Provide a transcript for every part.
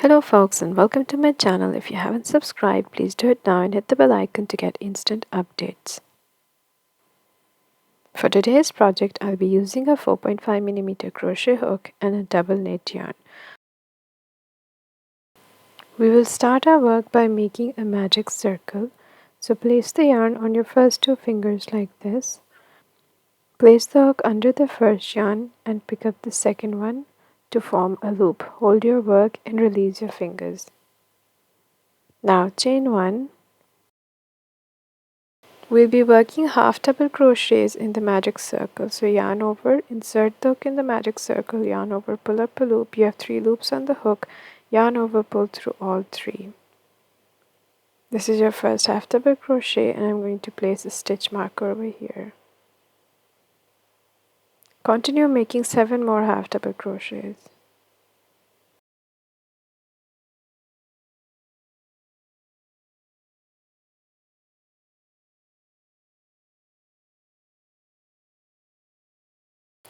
Hello folks and welcome to my channel. If you haven't subscribed, please do it now and hit the bell icon to get instant updates. For today's project, I'll be using a 4.5mm crochet hook and a double knit yarn. We will start our work by making a magic circle. So place the yarn on your first two fingers like this. Place the hook under the first yarn and pick up the second one to form a loop. Hold your work and release your fingers. Now chain 1. We'll be working half double crochets in the magic circle. So yarn over, insert the hook in the magic circle, yarn over, pull up a loop. You have 3 loops on the hook, yarn over, pull through all 3. This is your first half double crochet and I'm going to place a stitch marker over here. Continue making 7 more half double crochets.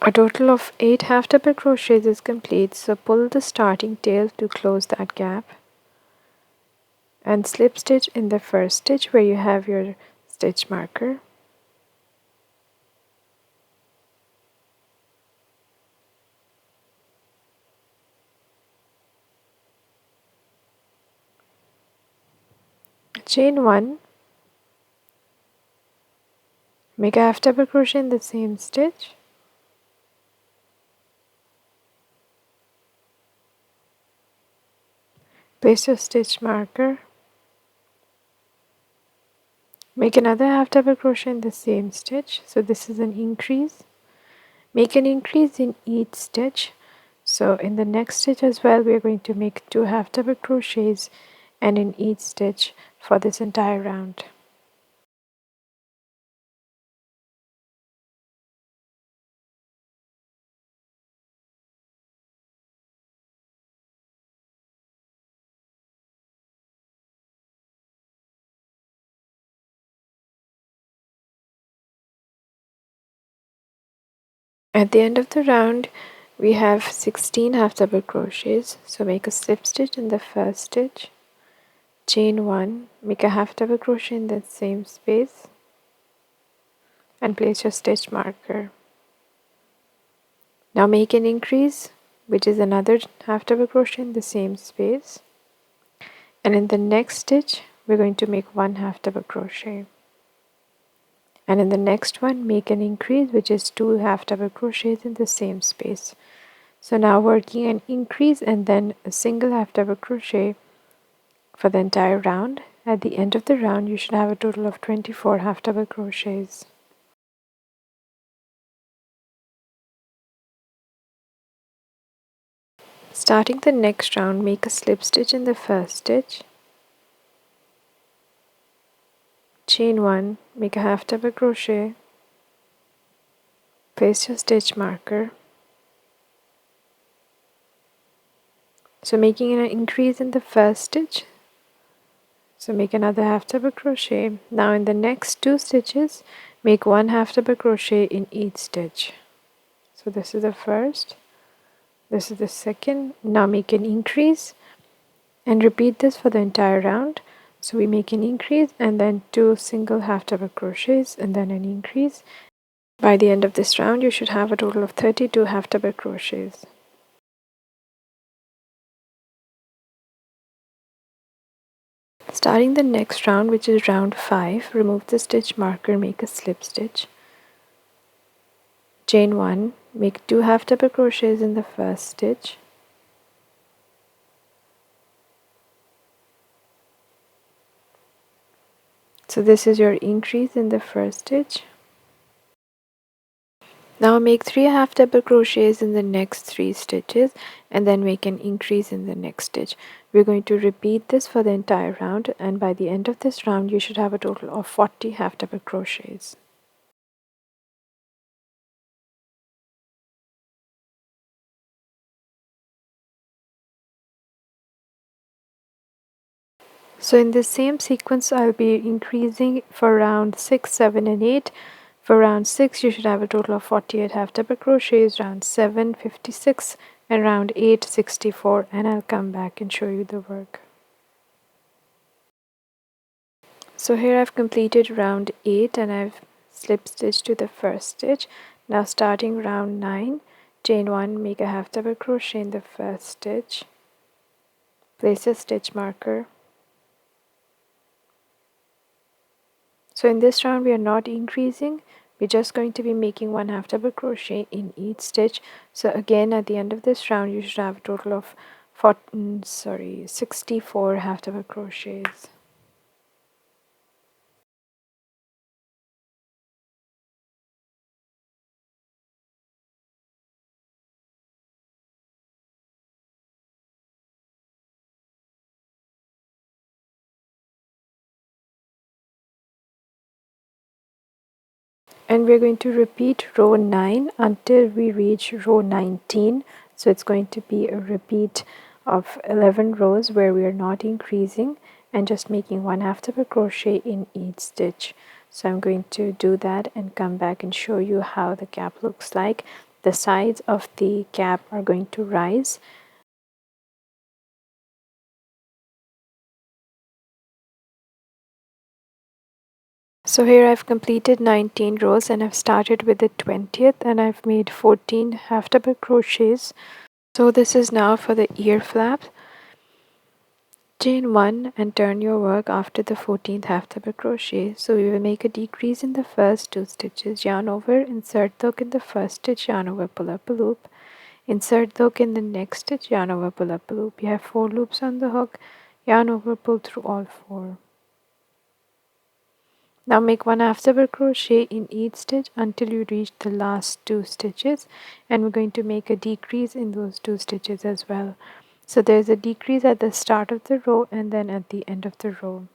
A total of 8 half double crochets is complete, so pull the starting tail to close that gap and slip stitch in the first stitch where you have your stitch marker. Chain 1, make a half double crochet in the same stitch, place your stitch marker, make another half double crochet in the same stitch, so this is an increase, make an increase in each stitch. So in the next stitch as well we are going to make 2 half double crochets and in each stitch for this entire round. At the end of the round we have 16 half double crochets, so make a slip stitch in the first stitch, chain 1, make a half double crochet in that same space and place your stitch marker. Now make an increase, which is another half double crochet in the same space, and in the next stitch we're going to make 1 half double crochet, and in the next one make an increase, which is 2 half double crochets in the same space. So now working an increase and then a single half double crochet for the entire round. At the end of the round you should have a total of 24 half double crochets. Starting the next round, make a slip stitch in the first stitch, chain 1, make a half double crochet, place your stitch marker. So making an increase in the first stitch, so make another half double crochet. Now in the next 2 stitches make 1 half double crochet in each stitch. So this is the first, this is the second. Now make an increase and repeat this for the entire round. So we make an increase and then 2 single half double crochets and then an increase. By the end of this round you should have a total of 32 half double crochets. Starting the next round, which is round 5, remove the stitch marker, make a slip stitch, chain 1, make 2 half double crochets in the first stitch, so this is your increase in the first stitch. Now make 3 half double crochets in the next 3 stitches and then make an increase in the next stitch. We're going to repeat this for the entire round, and by the end of this round you should have a total of 40 half double crochets. So in this same sequence I'll be increasing for round 6, 7 and 8. For round 6 you should have a total of 48 half double crochets, round 7 56 and round 8 64, and I'll come back and show you the work. So here I've completed round 8 and I've slip stitched to the first stitch. Now starting round 9, chain 1, make a half double crochet in the first stitch, place a stitch marker. So in this round we are not increasing, we're just going to be making one half double crochet in each stitch. So again at the end of this round you should have a total of 64 half double crochets. And we're going to repeat row 9 until we reach row 19. So it's going to be a repeat of 11 rows where we are not increasing and just making one half double crochet in each stitch. So I'm going to do that and come back and show you how the cap looks like. The sides of the cap are going to rise. So here I've completed 19 rows and I've started with the 20th and I've made 14 half double crochets. So this is now for the ear flap. Chain 1 and turn your work after the 14th half double crochet. So we will make a decrease in the first 2 stitches, yarn over, insert the hook in the first stitch, yarn over, pull up a loop, insert the hook in the next stitch, yarn over, pull up a loop. You have 4 loops on the hook, yarn over, pull through all 4. Now make one half double crochet in each stitch until you reach the last 2 stitches, and we're going to make a decrease in those 2 stitches as well. So there's a decrease at the start of the row and then at the end of the row.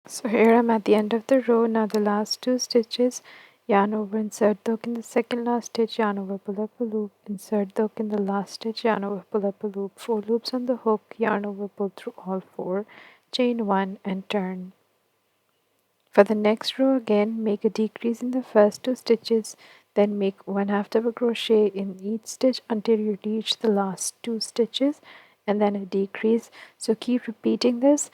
So here I'm at the end of the row. Now the last 2 stitches, yarn over, insert the hook in the second last stitch, yarn over, pull up a loop, insert the hook in the last stitch, yarn over, pull up a loop, 4 loops on the hook, yarn over, pull through all 4, chain 1 and turn. For the next row again, make a decrease in the first 2 stitches, then make one half double crochet in each stitch until you reach the last 2 stitches, and then a decrease. So keep repeating this.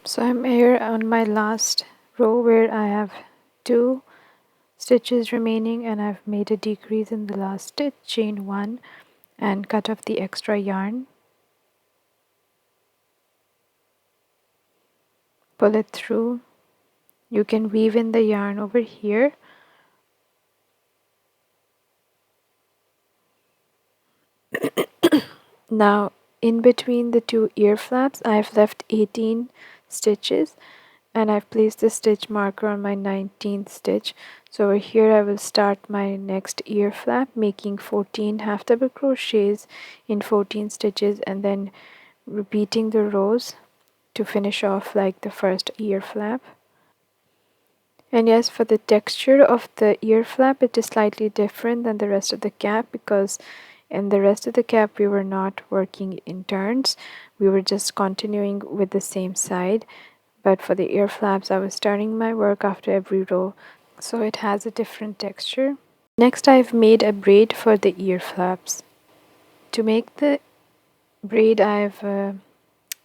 So I'm here on my last row where I have 2 stitches remaining and I've made a decrease in the last stitch, chain 1 and cut off the extra yarn, pull it through. You can weave in the yarn over here. Now in between the 2 ear flaps I've left 18 stitches and I've placed the stitch marker on my 19th stitch. So over here I will start my next ear flap, making 14 half double crochets in 14 stitches and then repeating the rows to finish off like the first ear flap. And yes, for the texture of the ear flap, it is slightly different than the rest of the cap, because in the rest of the cap we were not working in turns. We were just continuing with the same side. But for the ear flaps, I was starting my work after every row, so it has a different texture. Next, I've made a braid for the ear flaps. To make the braid, I've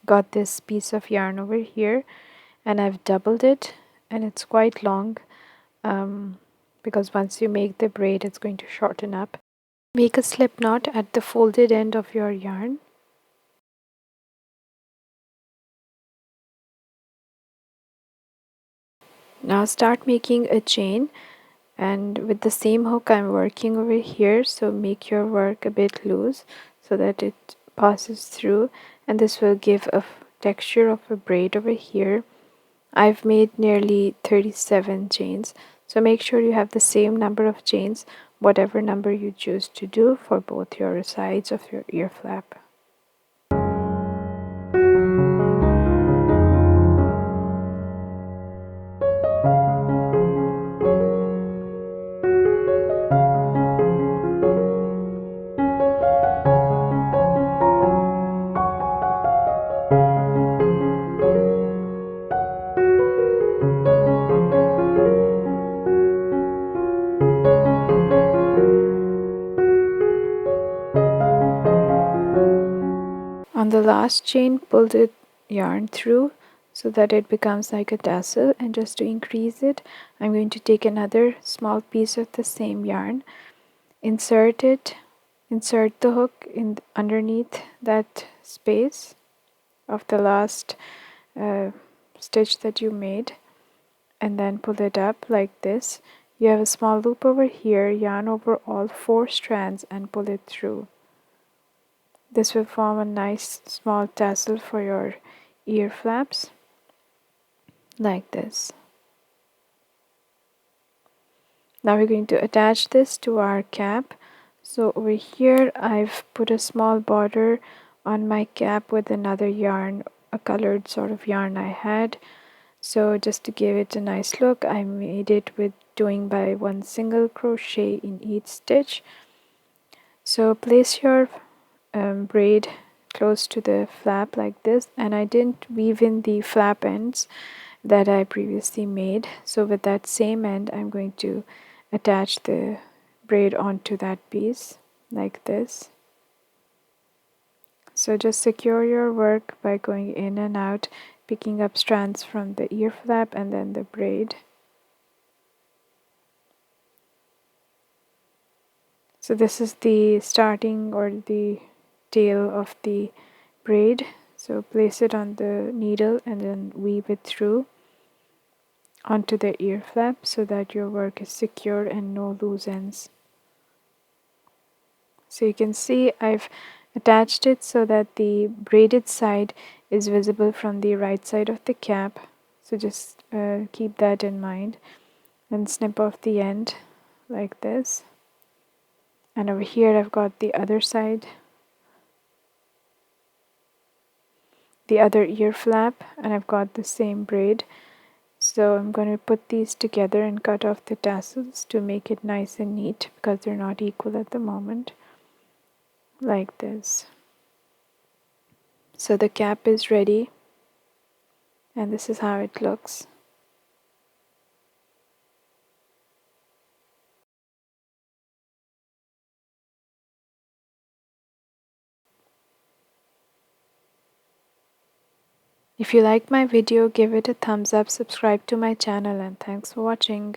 got this piece of yarn over here, and I've doubled it, and it's quite long, because once you make the braid, it's going to shorten up. Make a slip knot at the folded end of your yarn. Now start making a chain, and with the same hook I'm working over here, so make your work a bit loose so that it passes through, and this will give a texture of a braid over here. I've made nearly 37 chains, so make sure you have the same number of chains, whatever number you choose to do for both your sides of your ear flap. On the last chain, pull the yarn through so that it becomes like a tassel, and just to increase it, I'm going to take another small piece of the same yarn, insert the hook in underneath that space of the last stitch that you made, and then pull it up like this. You have a small loop over here, yarn over all 4 strands and pull it through. This will form a nice small tassel for your ear flaps, like this. Now we're going to attach this to our cap. So over here I've put a small border on my cap with another yarn, a colored sort of yarn I had. So just to give it a nice look, I made it with doing by 1 single crochet in each stitch. So place your braid close to the flap like this, and I didn't weave in the flap ends that I previously made. So with that same end, I'm going to attach the braid onto that piece like this. So just secure your work by going in and out, picking up strands from the ear flap and then the braid. So this is the starting or the tail of the braid. So place it on the needle and then weave it through onto the ear flap so that your work is secure and no loose ends. So you can see I've attached it so that the braided side is visible from the right side of the cap. So just keep that in mind and snip off the end like this. And over here I've got the other side, the other ear flap, and I've got the same braid. So I'm going to put these together and cut off the tassels to make it nice and neat because they're not equal at the moment, like this. So the cap is ready, and this is how it looks. If you like my video, give it a thumbs up, subscribe to my channel, and thanks for watching.